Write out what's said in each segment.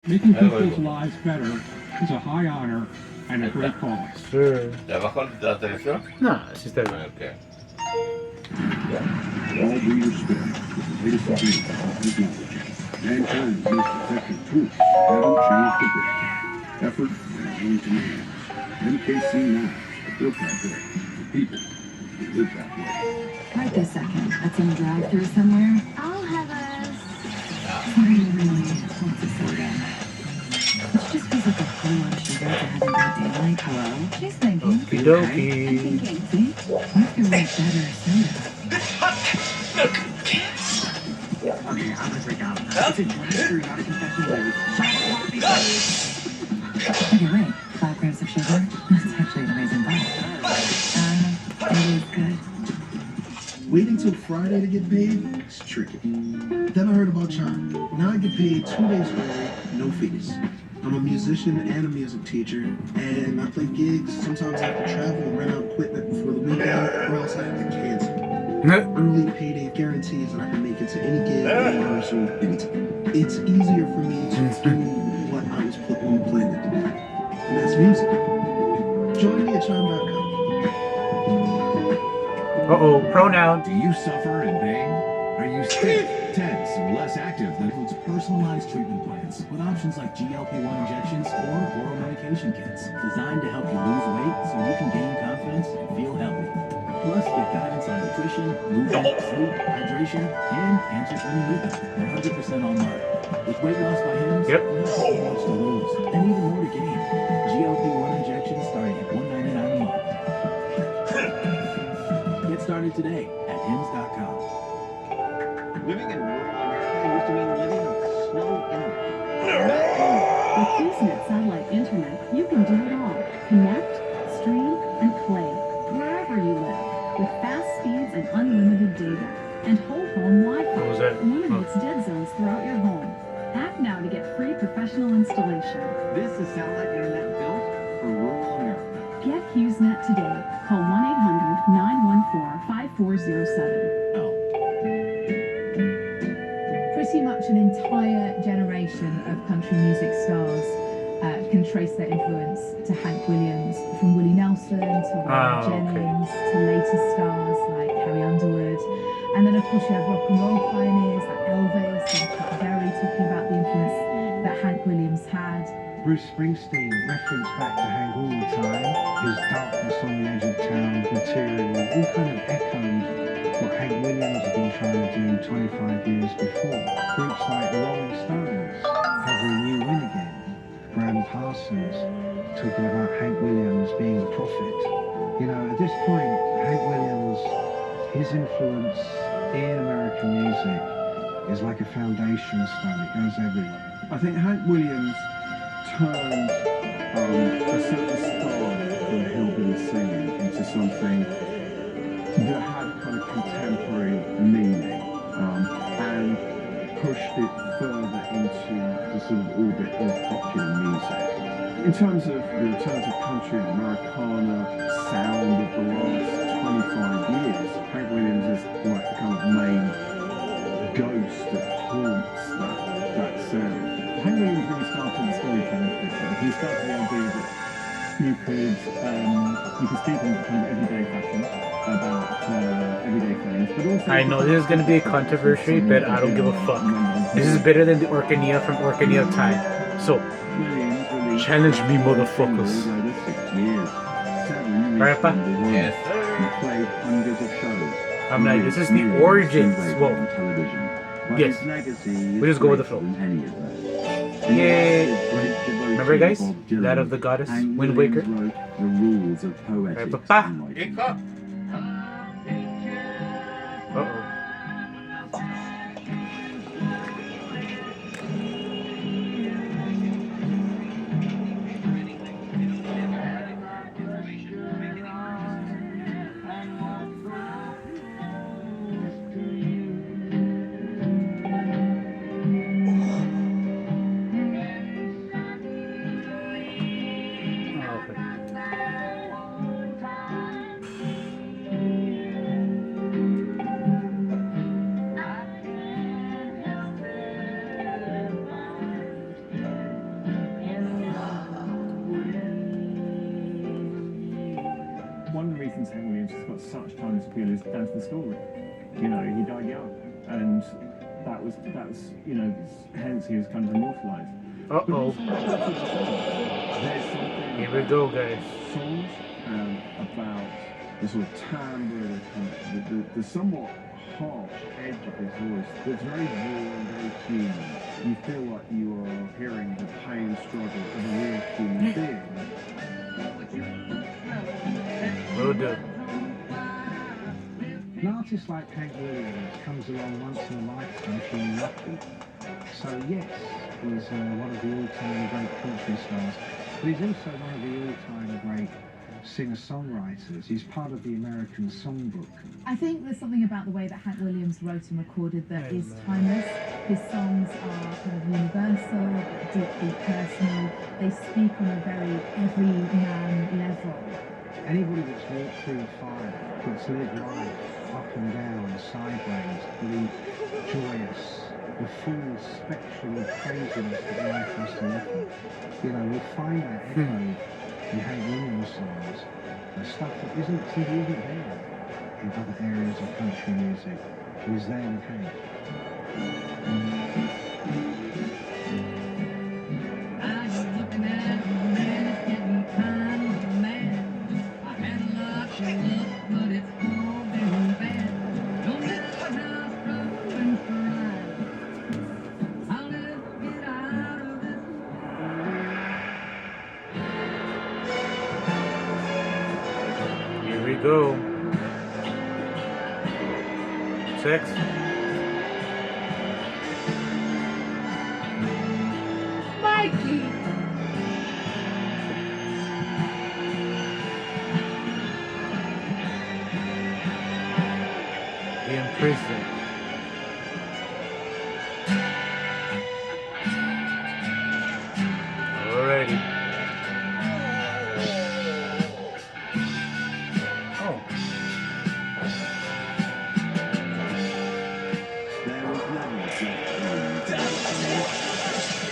Making people's lives better is a high honor and a great cause. Sure. ¿De abajo de la televisión? No, sí está bien. Ok. All due respect to the latest debate about technology, mankind's most effective tools haven't changed a bit. Effort and demand. MKC Now, built that way. For people who live that way. Right this second, at some drive-through somewhere, I'll have a... Sorry, really, what's a soda? Which just feels like a whole lot of sugar to have in my daylight. Hello? She's thinking. Okie I'm dokie. thinking, see? What if there was better soda? Okay, I'm gonna break out. It's a drive-through, not a confession booth. Okay, wait. 5 grams of sugar? That's actually an amazing bar. It is good. Waiting till Friday to get paid is tricky. Then I heard about Chime. Now I get paid 2 days early, no fees. I'm a musician and a music teacher, and I play gigs. Sometimes I have to travel and rent out equipment before the weekend, or else I have to cancel. Early payday guarantees that I can make it to any gig, any rehearsal, anytime. It's easier for me to do what I was put on the planet to do, and that's music. Join me at chime.com. Uh-oh, pronoun. Do you suffer in pain? Are you stiff, tense, or less active? That includes personalized treatment plans with options like GLP-1 injections or oral medication kits designed to help you lose weight so you can gain confidence and feel healthy. Plus, get guidance on nutrition, movement, sleep, hydration, and answers when you need them. They're 100% online. With weight loss by Hims, Yep. you have so much to lose and even more to gain. GLP-1 injections starting at $199 a month. Get started today at hims.com. Living in rural America used to mean living on slow internet. With HughesNet satellite internet, you can do it all. Connect, stream, and play wherever you live with fast speeds and unlimited data. And whole home Wi-Fi What was that? eliminates dead zones throughout your home. Act now to get free professional installation. This is satellite internet built for rural America. Get HughesNet today. Call 1-800-914-5407. Oh. Pretty much an entire generation of country music stars can trace their influence to Hank Williams, from Willie Nelson to Waylon Jennings to later stars like Carrie Underwood. And then of course you have rock and roll pioneers like Elvis and Chuck Berry talking about the influence that Hank Williams had. Bruce Springsteen referenced back to Hank all the time. His Darkness on the Edge of Town material all kind of echoed what Hank Williams had been trying to do 25 years before. Groups like the Rolling Stones covering You Win Again. Graham Parsons talking about Hank Williams being the prophet. You know, at this point, Hank Williams, his influence in American music is like a foundation stone. It goes everywhere. I think Hank Williams turned a certain style of hillbilly singing into something that had kind of contemporary meaning and pushed it further into the sort of orbit of popular music. In terms of the alternative country, Americana sound of the last 25 years, Hank Williams is like the kind of main ghost that haunts that sound. Hank Williams really started the storytelling tradition. He started the idea that you could speak in kind of everyday fashion about everyday things, but also... I know this is going to be a controversy, but I don't give a fuck. This is better than the Orkania from Orkania time. So, challenge me, motherfuckers. Right, Pa? Yes, sir. I'm like, this is the origins. Whoa. Yes. We just go with the flow. Yay. Remember, guys? That of the goddess, Wind Waker. Right, Pa? Kick up. Uh-oh. since Hank Williams has got such timeless appeal is down to the story. You know, he died young, and that's you know, hence he was kind of immortalized. Uh-oh. There's something Here we go, guys. songs about the sort of timbre, the somewhat harsh edge of his voice that's very raw and very human. You feel like you are hearing the pain and struggle of a real human being. Will do. An artist like Hank Williams comes along once in a lifetime if you're lucky. So yes, he's one of the all-time great country stars, but he's also one of the all-time great singer-songwriters. He's part of the American Songbook. I think there's something about the way that Hank Williams wrote and recorded that is timeless. His songs are kind of universal, deeply personal. They speak on a very everyman level. Anybody that's walked through fire, that's lived life up and down, sideways, really joyous, the full spectrum of craziness that life has to offer. You know, we'll find that echoed in Hank Williams songs, and stuff that simply isn't there in other areas of country music. It was there with Hank. Here we go. 6. Mikey! In prison. Alrighty. Oh. There was never a Jack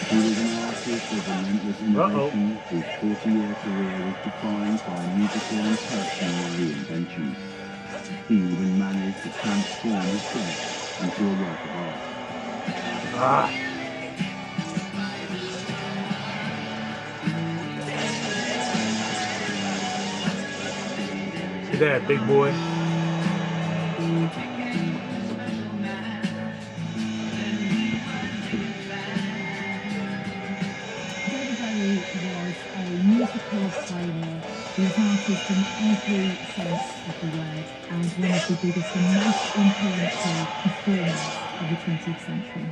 He was an artist of relentless innovation whose 40-year career was defined by musical and personal reinventions. He even managed to transform his death into a work of art. Ah. Look at that, big boy. David Bowie was a musical pioneer. He was an artist in every sense of the word and one of the biggest and most influential performers of the 20th century.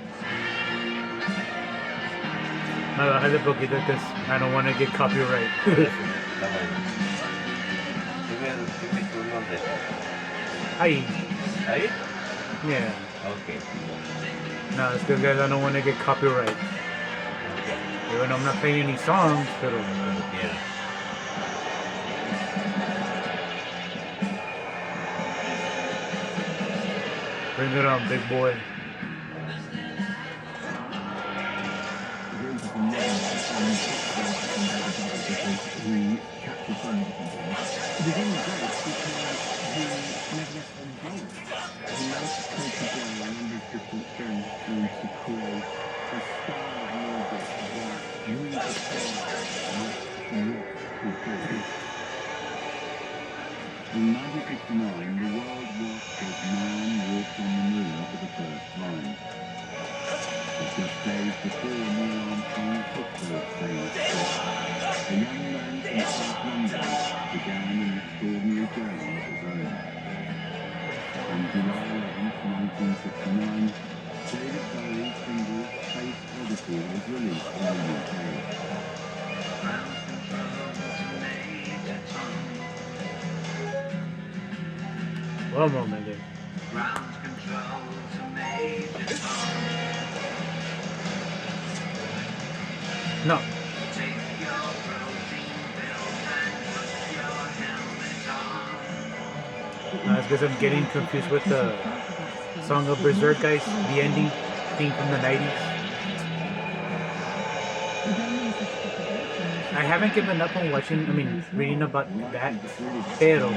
Me bájale poquito que I don't want to get copyright. Dime tu nombre. Ahí. ¿Ahí? Yeah. Okay. No, it's because guys, I don't want to get copyright. Even though I'm not playing any songs, pero Yeah. bring it on, big boy. He captured so many different things. It was only great because he never left on gold. He managed to take together a number of different things and to create a style of music that really describes what he did. In 1969, the world watched as man walked on the moon for the first time. But just days before Neil Armstrong took those famous steps, a young man from South London began an extraordinary journey of his own. On July 11, 1969, David Bowie's single Space Odyssey was released in the UK. One moment there. No. It's because I'm getting confused with the song of Berserk, guys. The ending theme from the 90s. I haven't given up on watching, reading about that. Pero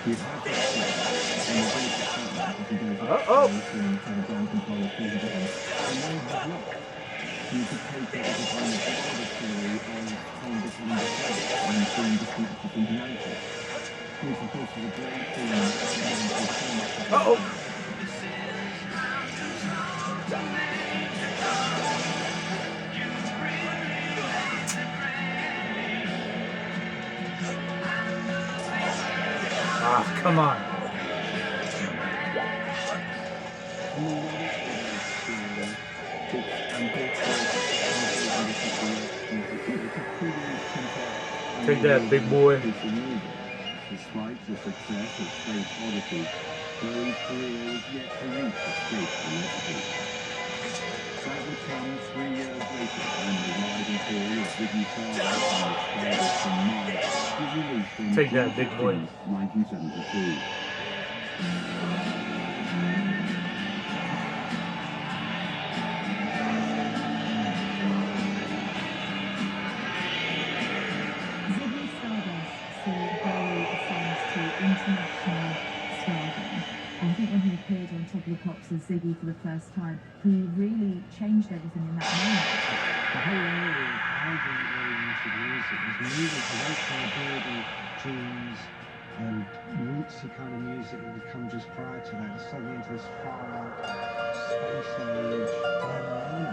You'd have to and the biggest excitement if you go to Uh-oh. and have a ground control of 4 buttons. And now you have luck. You could take it as a kind of wider story of time becoming displaced and being disconnected from humanity. Which of course is a great thing that so much of Uh-oh. Ah, come on. Take that, big boy. Despite the success of Space Odyssey, Bowie's career is yet to reach a state felicity. That would come 3 years later when the rise and fall of Ziggy Stardust and the Stardust from Mars was released on Take that, big boy. 1972. Ziggy Stardust saw Bowie ascend to international stardom. I think when he appeared on Top of the Pops as Ziggy for the first time, he really changed everything in that moment. The whole area of how the into music was moving away from the building tunes and rootsy kind of music that would come just prior to that, and suddenly into this far out space age unknown.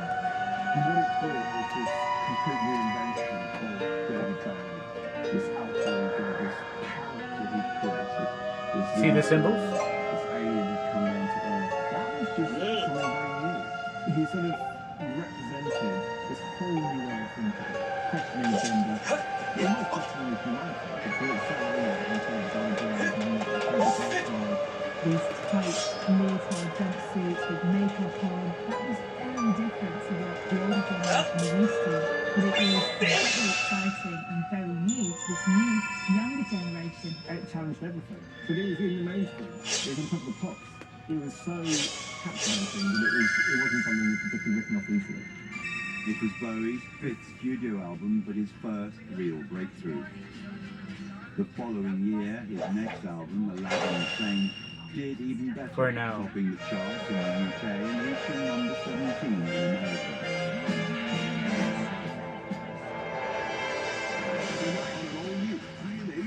And what it brought was this complete reinvention of Dirty Diary. This outward, this character he created. This See the symbols? This alien coming into Earth. That was just something very new. He sort of represented this whole new way of thinking, questioning gender, almost questioning humanity. It's so early in terms of These tight leotard jumpsuits with makeup on, that was very different to what the older generation were used to. But it was very exciting and very new to this new, younger generation. It challenged everything. But it was in the mainstream. It was on Top of the Pops. It was so captivating that it wasn't something that could just be written off easily. It was Bowie's 5th studio album, but his first real breakthrough. The following year, his next album, Aladdin Sane, did even better, For now. topping the charts in the UK and reaching number 17 in America.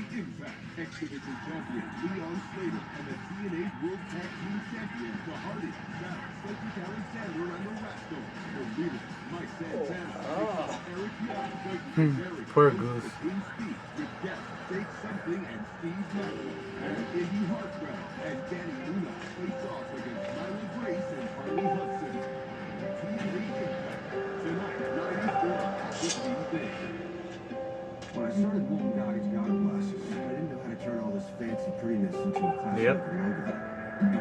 X-Division champion Leon Slater and the TNA World Tag Team champions, the Hardys, battle Cedric Alexander and the Rascal. The leaders, Mike Santana, Eric Young, Eric Poor Goose. Twin Speed with Death, Fake Something, and Steve Macklin. And Indy Hartwell and Danny Luna face off against Myla Grace and Harley Hudson. TNA Impact, tonight, 94, 15 Big. When I started Molten Goggins Goggle Glasses, I didn't know how to turn all this fancy prettiness into a classic Yep. logo. But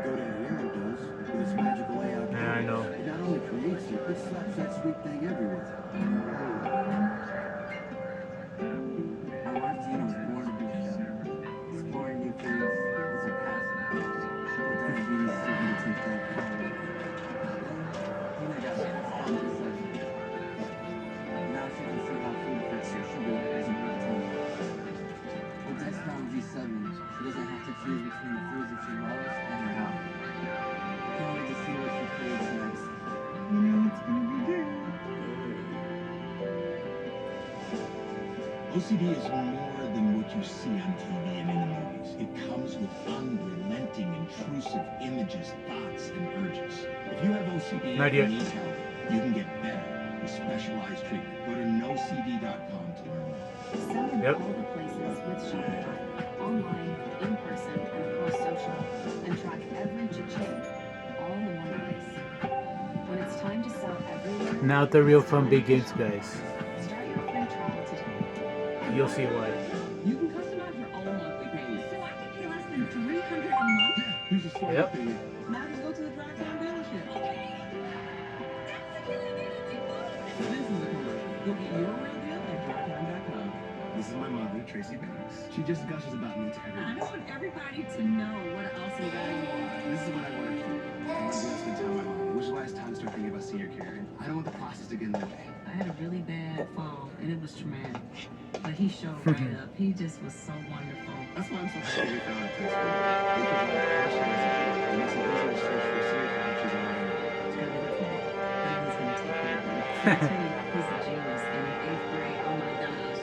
GoDaddy Arrow does, with its magical layout. Yeah, I know. It not only creates it, it slaps that sweet thing everywhere. My wife Tina was born to be a chef. Exploring new foods is her passion. Her diabetes is going to take that forward. Tina got fun decision. Now she can see how food affects her sugar as a protein. With Dexcom G7, she doesn't have to choose between the foods that she loves and her health. Can't wait to see what she creates next. You know it's gonna be good. OCD is more than what you see on TV and in the movies. It comes with unrelenting, intrusive images, thoughts, and urges. If you have OCD Not yet. and need help, you can get better with specialized treatment. Go to nocd.com to learn more. Sell in Yep. all the places with Shopify, online, in person, and of course social, and track every cha-ching, all in one place. When it's time to sell everywhere, Now the real fun begins, guys. start your free trial today. You'll see why. You can customize your own monthly payments. So I can pay less than $300 a month? Here's a story Yep. for you. Now just go to the Drive-Time dealership. So this is a commercial. Go get your real deal at drivetime.com. This is my mother, Tracy Banks. She just gushes about me to I everyone. just want everybody to know what an awesome guy you are. This is what I want to keep. I want to spend time with my mom, which is why it's time to start thinking about senior care. I don't want the process to get in the way. I had a really bad fall, and it was traumatic. but he showed right up. He just was so wonderful. That's why I'm so happy we found Tesla. Because like Ashley has a kid, and it's an easier search for Siri, which is our it's gonna be good for me. And he's gonna take care of you. I tell you, he's a genius in 8th grade. Oh my gosh.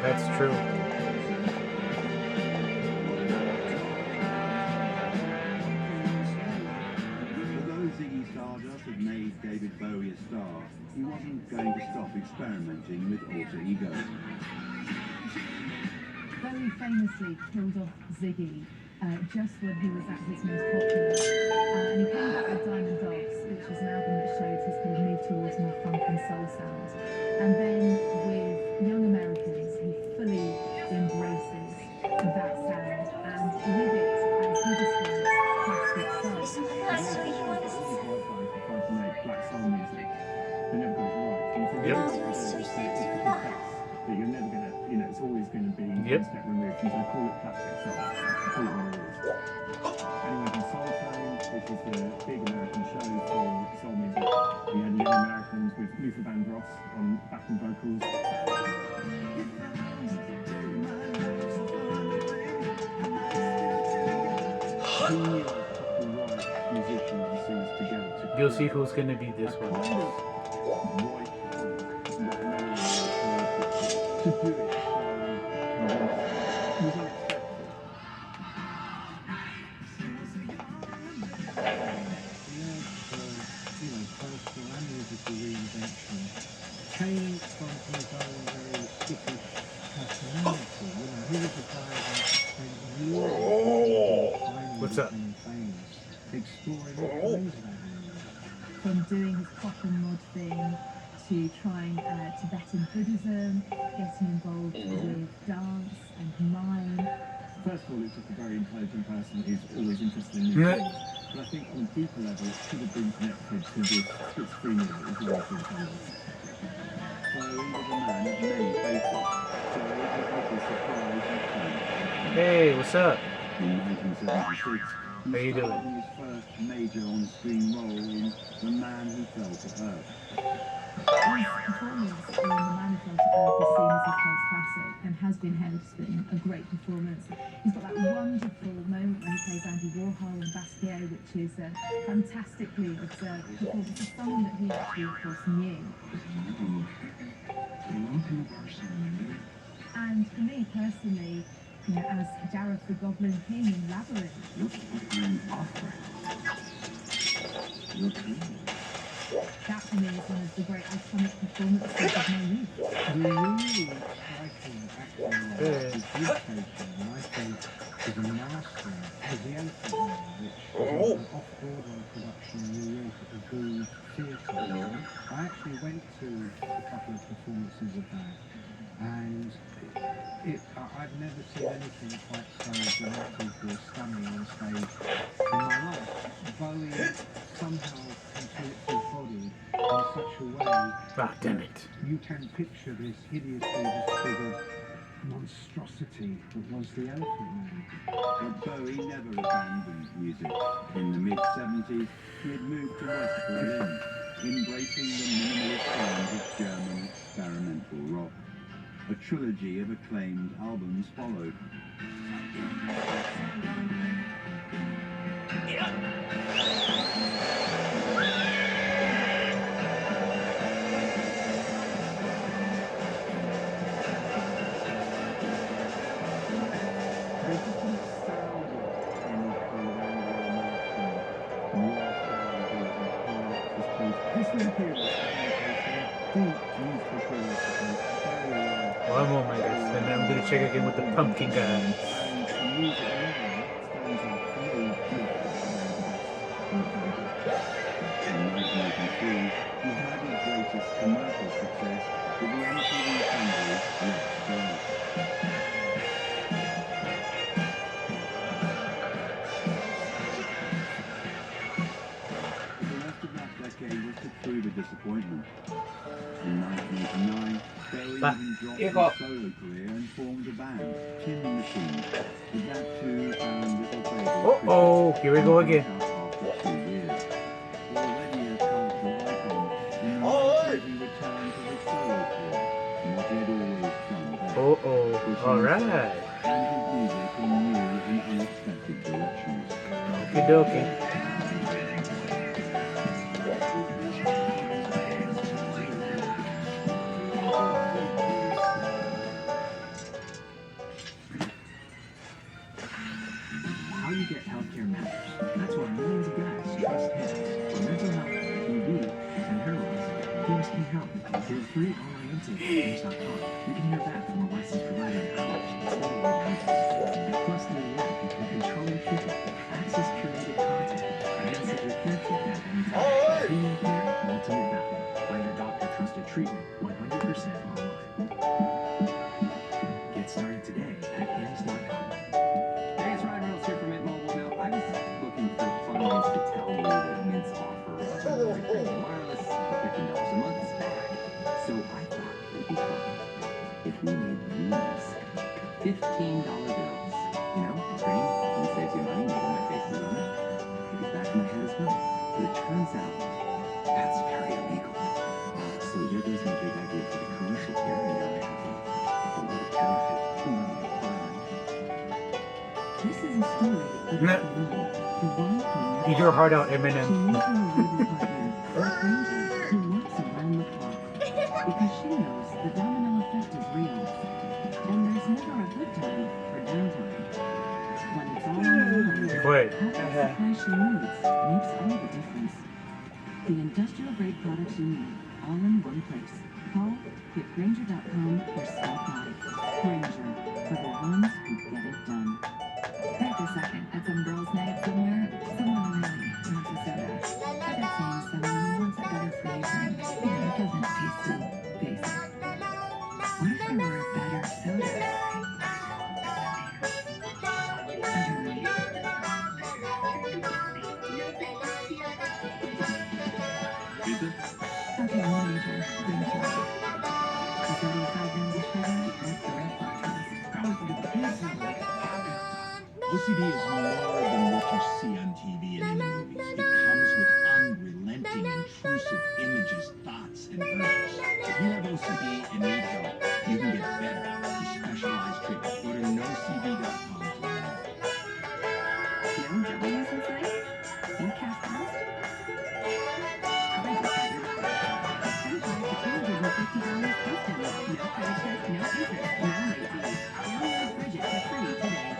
That's true. Although Ziggy Stardust had made David Bowie a star, he wasn't going to stop experimenting with alter ego. Bowie famously killed off Ziggy just when he was at his most popular. And he came back with Diamond Dogs, which was an album that showed his kind of move towards more funk and soul sound. And then with Young Americans, he fully embraces that sound. And with it, as he describes, plastic soul. This is why guys are trying to make black soul music. They never got it right. Yep. But you're never gonna, you know, it's always going to be one step removed. And so I call it plastic soul. I call it what it is. Anyway, from Soul Train, which is the big American show for soul music. We had Young Americans with Luther Vandross on backing vocals. You'll see who's gonna be this one. Personal and musical reinvention came from his own very skittish personality. He was a guy that spent years What's up? exploring all kinds of avenues. From doing his pop and mod thing to trying Tibetan Buddhism, getting involved with dance and mime. First of all, it's just a very intelligent person who's always interested in new things. But I think on a deeper level, it should have been connected to this schizophrenia that was always in Canada. Bowie was a man of many faces, so it was a surprise and change. Hey, what's up? In 1976, How you doing? starred in his first major on-screen role in The Man Who Fell to Earth. His performance in The Man Who Fell to Earth is seen as a cult classic and has been hailed as being a great performance. He's got that wonderful moment when he plays Andy Warhol in Basquiat, which is a fantastically observed performance of someone that he actually, of course, knew. And for me personally, you know, as Gareth the Goblin King in Labyrinth, that for me is one of the great iconic performances of my youth. The really striking acting of his education, and I think is a master, was The Elephant Man, which was an off-Broadway production in New York at the Gould Theatre. I actually went to a couple of performances of that, and I've never seen anything quite so dramatic or stunning on stage in my life. Bowie somehow contorts his body in such a way Ah, damn it. you can picture this hideously disfigured monstrosity that was the Elephant Man. But Bowie never abandoned music. In the mid-70s, he had moved to West Berlin, embracing the minimalist sound of German experimental rock. A trilogy of acclaimed albums followed. One moment, guys, and then I'm gonna check again with the pumpkin guy. In 1983, he had his greatest commercial success with the MTV single Let's Go. The rest of that decade was to prove a disappointment. In 1989, Bowie even dropped his solo career and formed a band, Tin Machine. But that too found little favour. Uh-oh, here we go again. After 2 years. Alright. And his music in new and unexpected directions. Okie dokie. How you get healthcare matters. That's why millions of guys trust Hims for mental health, ED, and hair loss. Hims can help. Through a free online intake at Hims.com, you can hear back from a licensed provider in hours instead of waiting weeks. Plus, through the app, you can control your treatment, access curated content, and message your care team at any time. Premium care, ultimate value. Find your doctor-trusted treatment 100% online. Get started today at Hims.com. Hey, it's Ryan Reynolds here from Mint Mobile. Now, I was looking for fun ways to tell you that Mint's offer of unlimited premium wireless for $15 a month is back. So I thought it'd be fun if we made these $15 bills. You know, green, and saves you money, making my face is on it. Maybe back in my head as well. But it turns out that's very illegal. So there goes my big idea for the commercial here, and now I have a little counterfeit money acquiring. This is a story of Nah. the one who Eat your heart out, She Eminem. needs a labor partner, a stranger who works around the clock. Because she knows the domino effect is real. And there's never a good time for downtime. When it's all on the line, Wait. having the supply she needs makes all the difference. The industrial grade products you need, all in one place. Call, hit Granger.com, or stop by. Granger, for the ones who get it done. Wait a second, at some girls' night somewhere, someone really wants a soda. I bet saying someone who wants a better for you drink, doesn't taste so basic. What if there were a better soda? Pizza? Okay, one major, green flag. The 35 grams of sugar, that's the red contrast. OCD is more than what you see on TV and in the movies. It comes with unrelenting, intrusive images, thoughts, and urges. If you have OCD and need help, you can get better with specialized treatment. Go to nocd.com to learn more. No W's inside? You cast fast? I just got your $25 to $250 instantly. No credit check, no interest, no late fees. Download Bridget for free today.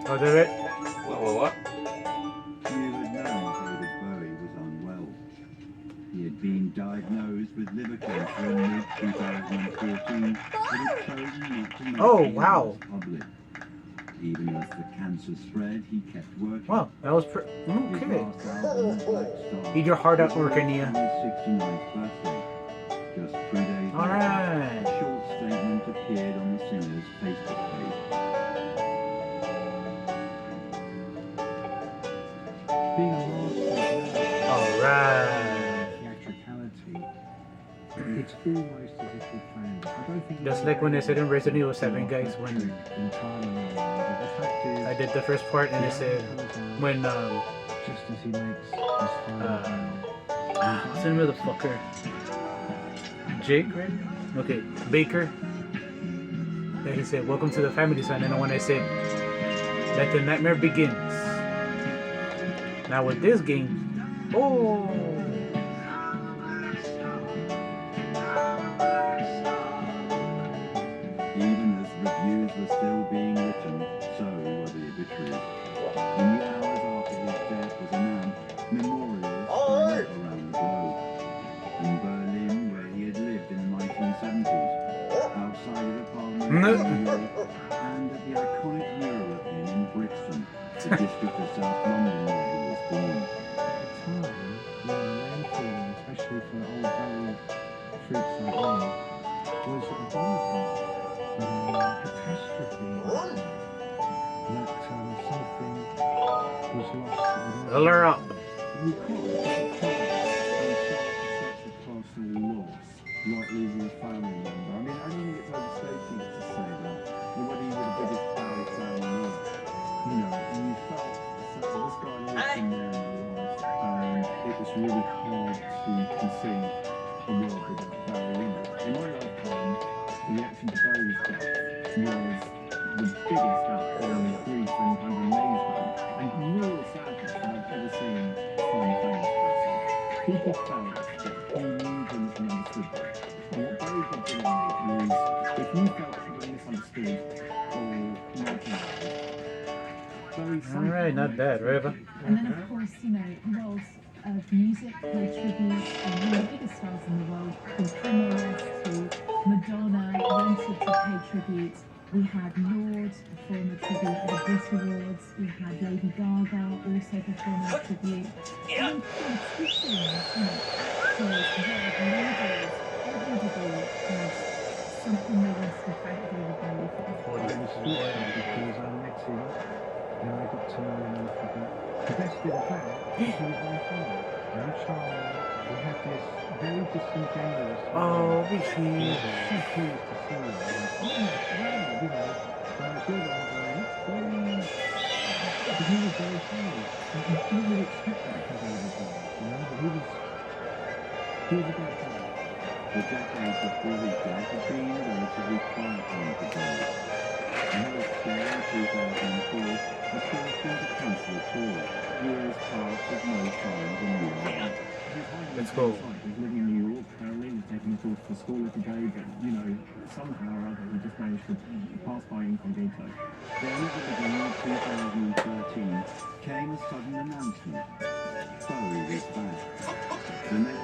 Oh, did it? What? You had known David Bowie was unwell. He had been diagnosed with liver cancer in mid-2014, but had chosen not to make Oh, the wow. news public. Even as the cancer spread, he kept working. Wow, that was His okay. last album, Black Star, Eat your heart out, was released Orkania. on his 69th birthday. Just 3 days later, Alright. a short statement appeared on the singer's Facebook page. Being a master Alright. theatricality, it's almost as if you found it. I don't think Just like when I said in Resident Evil 7, guys, when entirely wrong, but the fact is, I did the first part and I said, when, just as he makes his final what's the name of the fucker? Jake, right? Okay, Baker. Then he said, welcome to the family, son. And when I said, let the nightmare begins. Now with this game, oh, Even as reviews were still being written, so were the obituaries. In the hours after his death was announced, memorials sprang up around the globe. In Berlin, where he had lived in the 1970s, outside his apartment in New York, and at the iconic mural in Brixton, the district of South London where he was born. At the time, landfall, especially for old Bowie freaks like me, was abominable. Catastrophe. That something was lost. alert up. We call it a personal loss, like losing a family member. I mean, I don't think it's overstating to say that. Whether you were the biggest Bowie fan or not, you know, you felt this guy lived in there in your life, and it was really hard to consider the biggest outpouring of grief and amazement and real sadness that I've ever seen from a famous person. People felt that he knew them and understood them. And what Barry did brilliantly was, if you felt you were misunderstood or marginalised, Barry Alright, not bad, Reva. And then, of course, you know, world of music paid tribute, and one of the biggest stars in the world, from Kanye West to Madonna, wanted to pay tribute. We had Lorde perform a tribute at the Brit Awards. We had Lady Gaga also perform a tribute. And then politicians, you know, actors, world leaders, everybody had something they wanted to thank David Bowie for. It was sweet because I met him and I got to know him a little bit. The best bit of that is he was very funny, very charming. We had this very disingenuous. Oh, we He see. was so pleased to see him. Like, oh, wow, you know. And I was all like, please. But he was very funny. And you didn't really expect that from David Bowie, you know. But he was a great guy. The decade before his death had been a relatively quiet one for Bowie. And he was there in 2004, the first thing to cancel a tour. Years passed with no signs of new life. Let's go. He was living in New York, apparently, he was taking his daughter to school every day, but, you know, somehow or other he just managed to pass by incognito. Then at the beginning of 2013 came a sudden announcement. Bowie was back. The next